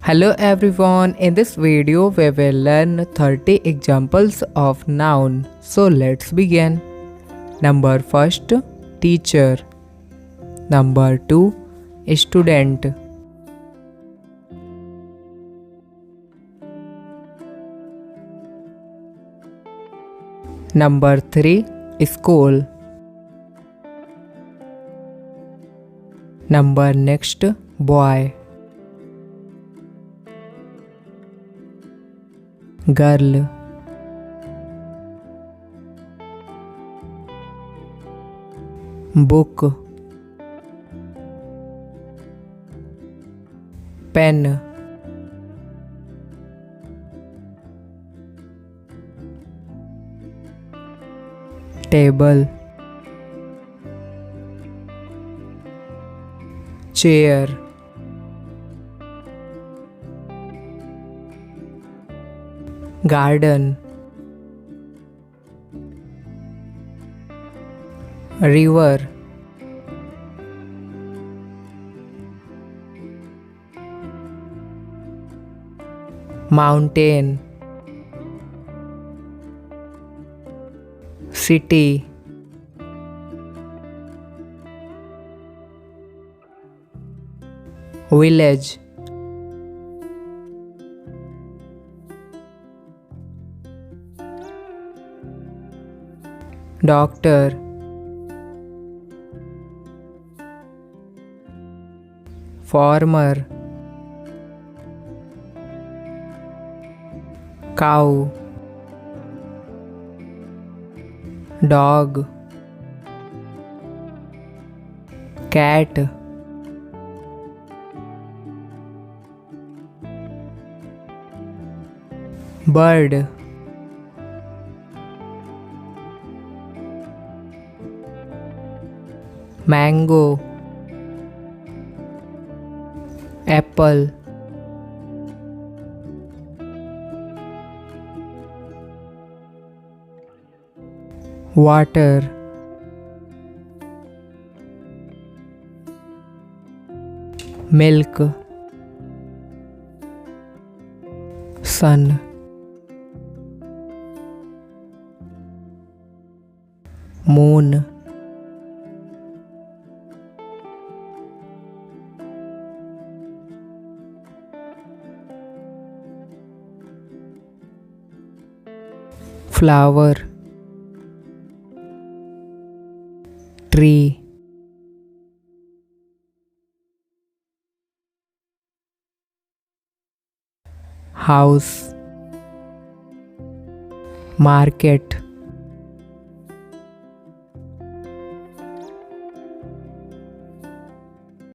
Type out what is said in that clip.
Hello everyone, in this video we will learn 30 examples of noun. So let's begin. Number first, teacher. Number 2, student. Number 3, school. Number next, boy. Girl. Book. Pen. Table. Chair. Garden. River. Mountain. City. Village. Doctor. Farmer. Cow. Dog. Cat. Bird. Mango. Apple. Water. Milk. Sun. Moon. Flower. Tree. House. Market.